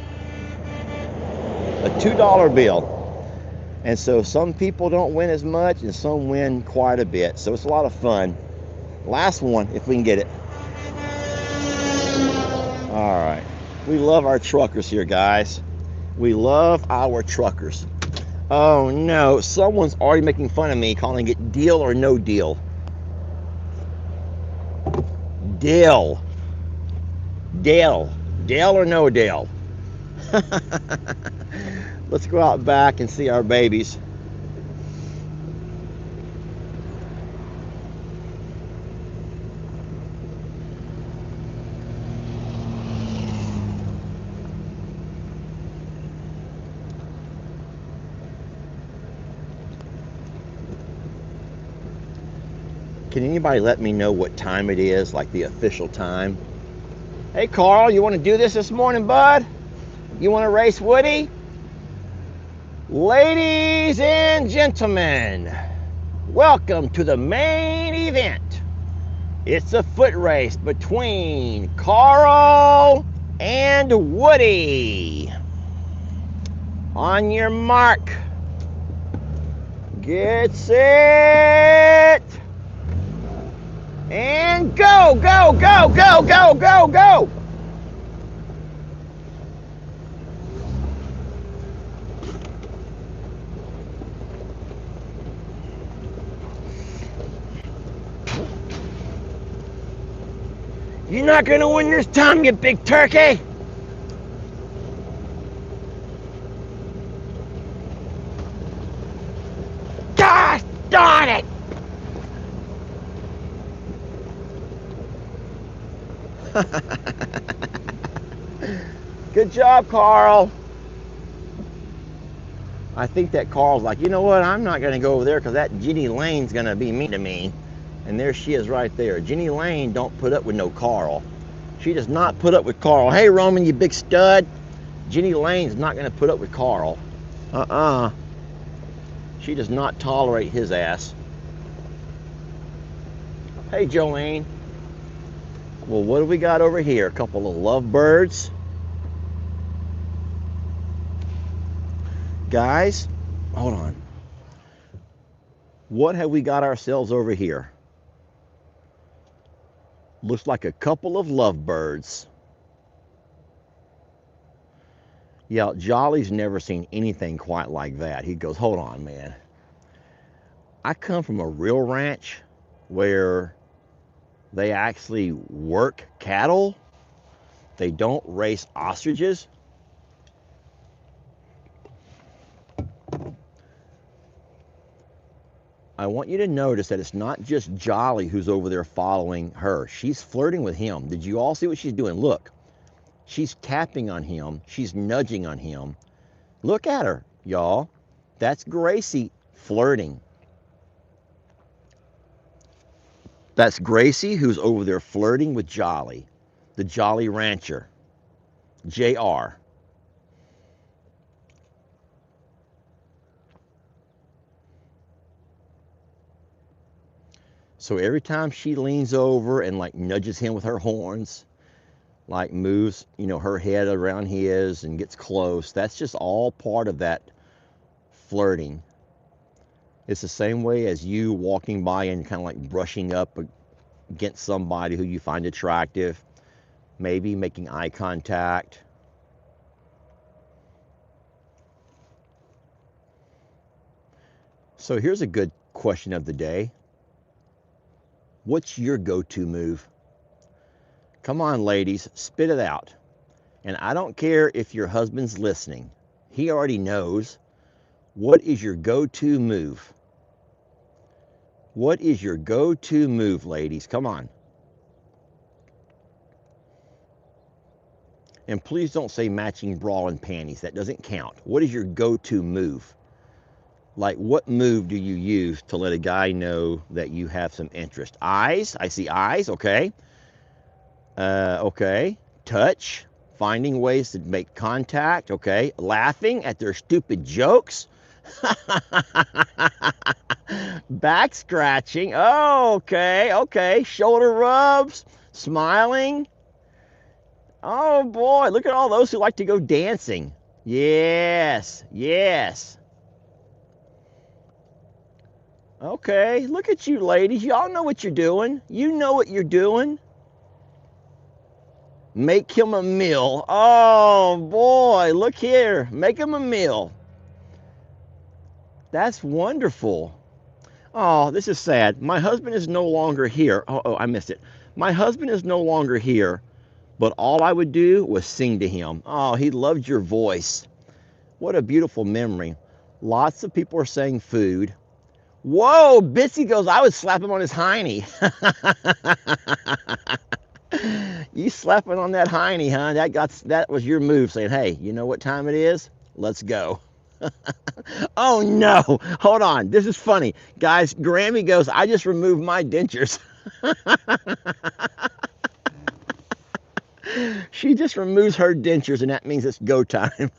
A $2 bill. And so some people don't win as much and some win quite a bit. So it's a lot of fun. Last one, if we can get it. All right. We love our truckers here, guys. We love our truckers. Oh no, someone's already making fun of me, calling it deal or no deal. Deal. Deal. Deal or no deal. Let's go out back and see our babies. Can anybody let me know what time it is, like the official time? Hey Carl, you want to do this morning, bud? You want to race Woody? Ladies and gentlemen, welcome to the main event. It's a foot race between Carl and Woody. On your mark. Get set. And go, go, go, go, go, go, go. You're not going to win this time, you big turkey. Gosh darn it. Good job, Carl. I think that Carl's like, you know what? I'm not going to go over there because that Jenny Lane's going to be mean to me. And there she is right there. Jenny Lane don't put up with no Carl. She does not put up with Carl. Hey, Roman, you big stud. Jenny Lane's not going to put up with Carl. She does not tolerate his ass. Hey, Jolene. Well, what do we got over here? A couple of lovebirds. Guys, hold on. What have we got ourselves over here? Looks like a couple of lovebirds. Yeah, Jolly's never seen anything quite like that. He goes, hold on, man. I come from a real ranch where they actually work cattle, They don't race ostriches. I want you to notice that it's not just Jolly who's over there following her. She's flirting with him. Did you all see what she's doing? Look, she's tapping on him. She's nudging on him. Look at her, y'all. That's Gracie flirting. That's Gracie who's over there flirting with Jolly, the Jolly Rancher, JR. So every time she leans over and like nudges him with her horns, like moves, her head around his and gets close, that's just all part of that flirting. It's the same way as you walking by and kind of like brushing up against somebody who you find attractive, maybe making eye contact. So here's a good question of the day. What's your go-to move? Come on, ladies, spit it out. And I don't care if your husband's listening. He already knows. What is your go-to move? What is your go-to move, ladies? Come on. And please don't say matching bra and panties. That doesn't count. What is your go-to move? Like, what move do you use to let a guy know that you have some interest? Eyes. I see eyes. Okay. Okay. Touch. Finding ways to make contact. Okay. Laughing at their stupid jokes. Back scratching. Oh, okay. Okay. Shoulder rubs. Smiling. Oh, boy. Look at all those who like to go dancing. Yes. Yes. Okay, look at you ladies. Y'all know what you're doing. You know what you're doing. Make him a meal. Oh boy, look here. Make him a meal. That's wonderful. Oh, this is sad. My husband is no longer here. Oh, I missed it. My husband is no longer here, but all I would do was sing to him. Oh, he loved your voice. What a beautiful memory. Lots of people are saying food. Whoa, Bitsy goes, I would slap him on his hiney. You slapping on that hiney, huh? That was your move saying, hey, you know what time it is? Let's go. Oh no, hold on. This is funny. Guys, Grammy goes, I just removed my dentures. She just removes her dentures and that means it's go time.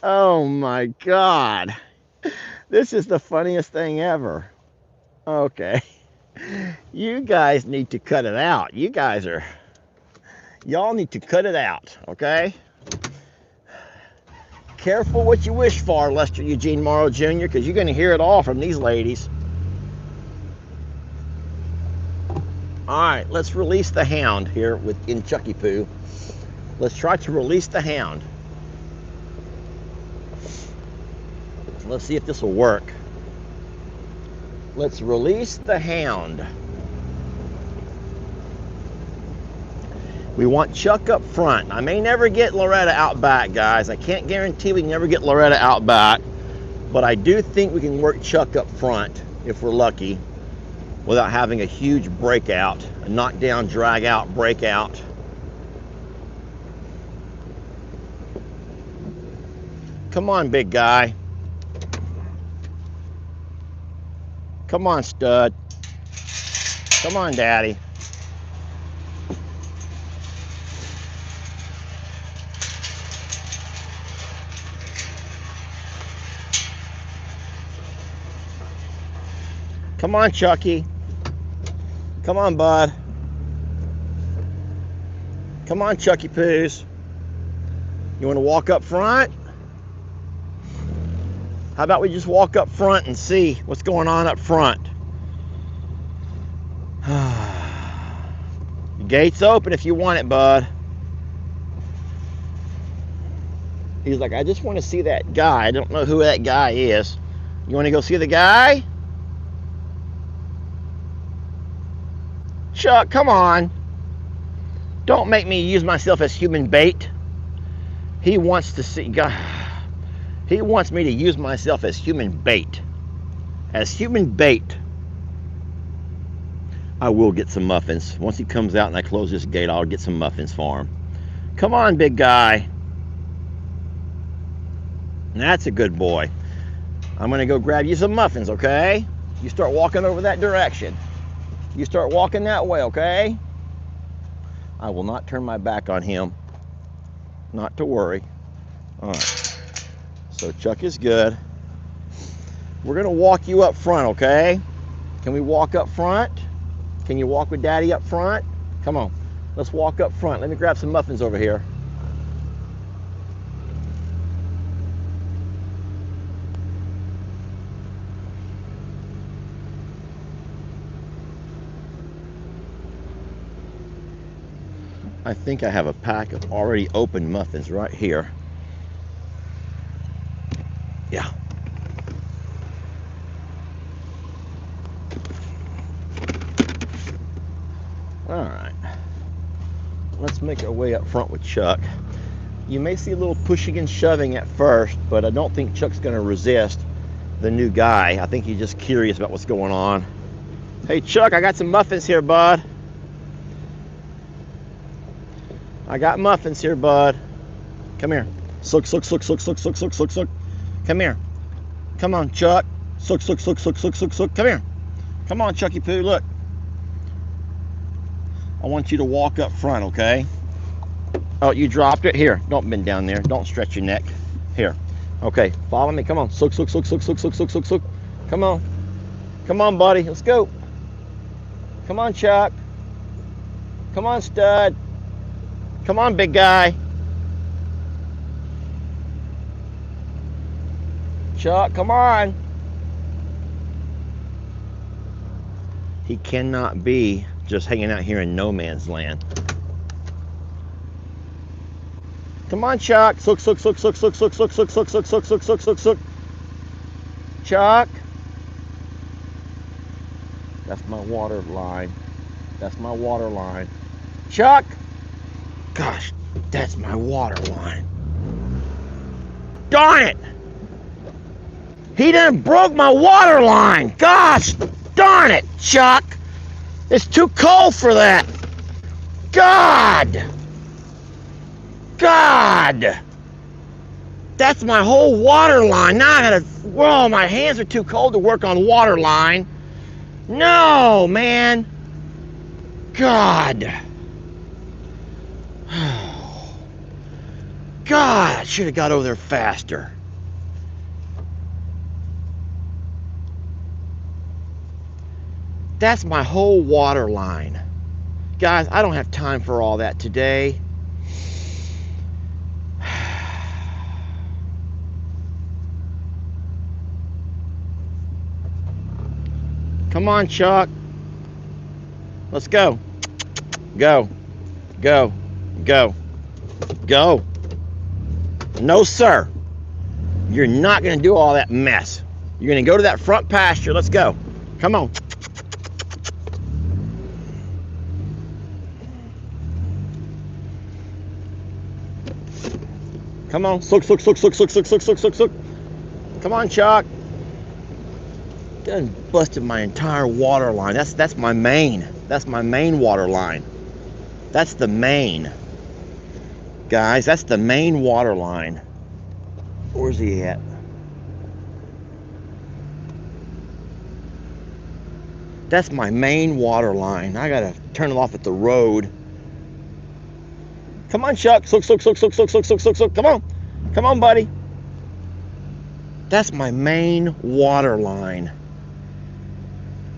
Oh my God. This is the funniest thing ever. Okay. You guys need to cut it out. Y'all need to cut it out, okay? Careful what you wish for, Lester Eugene Morrow Jr., because you're going to hear it all from these ladies. All right, let's release the hound here in Chucky Poo. Let's try to release the hound. Let's see if this will work. Let's release the hound. We want Chuck up front. I may never get Loretta out back, guys. I can't guarantee we can never get Loretta out back, but I do think we can work Chuck up front if we're lucky without having a huge breakout, a knockdown, drag out, breakout. Come on, big guy. Come on, stud. Come on, daddy. Come on, Chucky. Come on, bud. Come on, Chucky Poos. You want to walk up front? How about we just walk up front and see what's going on up front? The gate's open if you want it, bud. He's like, I just want to see that guy. I don't know who that guy is. You want to go see the guy? Chuck, come on. Don't make me use myself as human bait. He wants to see, God, he wants me to use myself as human bait. As human bait. I will get some muffins. Once he comes out and I close this gate, I'll get some muffins for him. Come on, big guy. That's a good boy. I'm going to go grab you some muffins, okay? You start walking over that direction. You start walking that way, okay? I will not turn my back on him. Not to worry. All right. So Chuck is good. We're going to walk you up front, okay? Can we walk up front? Can you walk with Daddy up front? Come on. Let's walk up front. Let me grab some muffins over here. I think I have a pack of already opened muffins right here. Yeah. All right. Let's make our way up front with Chuck. You may see a little pushing and shoving at first, but I don't think Chuck's going to resist the new guy. I think he's just curious about what's going on. Hey, Chuck, I got some muffins here, bud. I got muffins here, bud. Come here. Suck, suck, suck, suck, suck, suck, suck, suck, suck. Come here. Come on, Chuck. Suck, suck, suck, suck, suck, suck, suck. Come here. Come on, Chucky Poo, look. I want you to walk up front, okay? Oh, you dropped it? Here, don't bend down there. Don't stretch your neck. Here. Okay, follow me. Come on. Suck, suck, suck, suck, suck, suck, suck, suck, suck. Come on. Come on, buddy. Let's go. Come on, Chuck. Come on, stud. Come on, big guy. Chuck, come on. He cannot be just hanging out here in no man's land. Come on, Chuck. Suck, suck, suck, suck, suck, suck, suck, suck, suck, suck, suck, suck, suck, suck, suck. Chuck. That's my water line. That's my water line. Chuck. Gosh, that's my water line. Darn it! He done broke my water line. Gosh, darn it, Chuck. It's too cold for that. God. God. That's my whole water line. Now I gotta, whoa, my hands are too cold to work on water line. No, man. God. God, I should have got over there faster. That's my whole water line. Guys, I don't have time for all that today. Come on, Chuck. Let's go. Go. Go. Go. Go. No, sir. You're not going to do all that mess. You're going to go to that front pasture. Let's go. Come on. Come on. Suck, suck, suck, suck, suck, suck, suck, suck, suck, suck. Come on, Chuck. Done busted my entire water line. That's my main. That's my main water line. That's the main. Guys, that's the main water line. Where's he at? That's my main water line. I gotta turn it off at the road. Come on, Chuck. Suck, suck, suck, suck, suck, suck, suck, suck, suck. Come on. Come on, buddy. That's my main water line.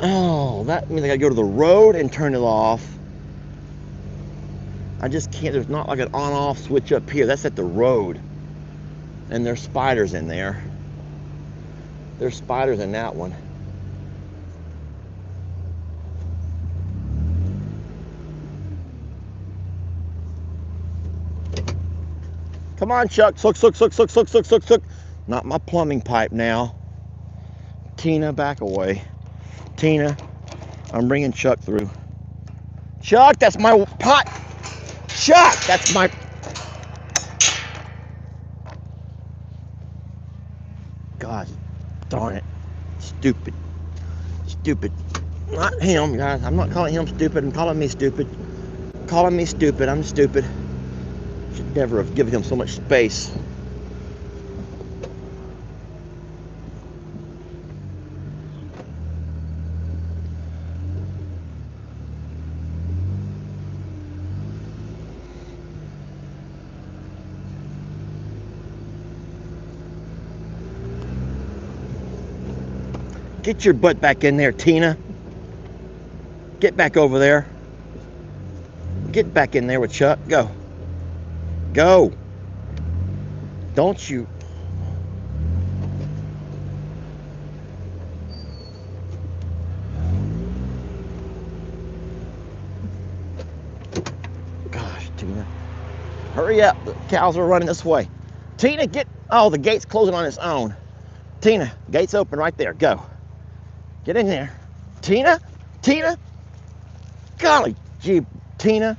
Oh, that means I gotta go to the road and turn it off. I just can't, there's not like an on-off switch up here. That's at the road. And there's spiders in there. There's spiders in that one. Come on, Chuck. Suck, suck, suck, suck, suck, suck, suck, suck. Not my plumbing pipe now. Tina, back away. Tina, I'm bringing Chuck through. Chuck, that's my pot. Chuck, that's my... God darn it. Stupid. Stupid. Not him, guys. I'm not calling him stupid. I'm calling me stupid. Calling me stupid. I'm stupid. Should never have given him so much space. Get your butt back in there, Tina. Get back over there. Get back in there with Chuck. Go. Go. Don't you... Gosh, Tina. Hurry up. The cows are running this way. Tina, get... Oh, the gate's closing on its own. Tina, gate's open right there. Go. Get in there. Tina? Tina? Golly gee, Tina.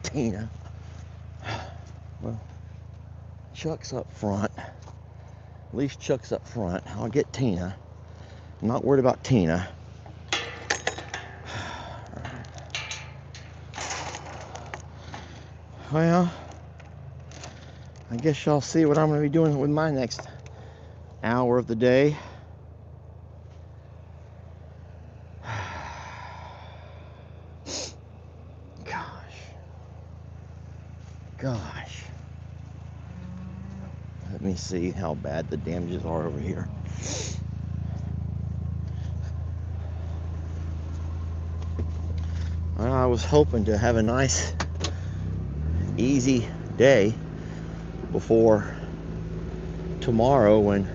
Tina. Well, Chuck's up front. At least Chuck's up front. I'll get Tina. I'm not worried about Tina. Well, I guess y'all see what I'm going to be doing with my next hour of the day. Gosh. Let me see how bad the damages are over here. Well, I was hoping to have a nice, easy day before tomorrow when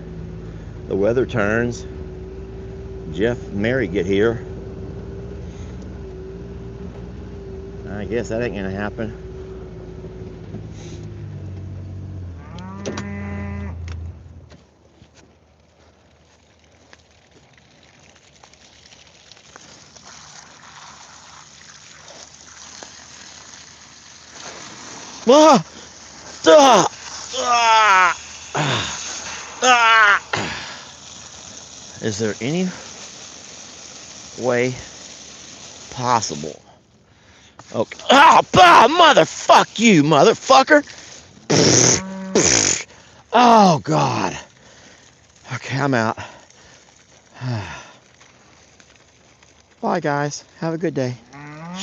the weather turns. Jeff and Mary get here. I guess that ain't gonna happen. Ah! Ah! Ah! Ah! Is there any way possible? Okay. Motherfuck you, motherfucker! Oh, God. Okay, I'm out. Bye, guys. Have a good day.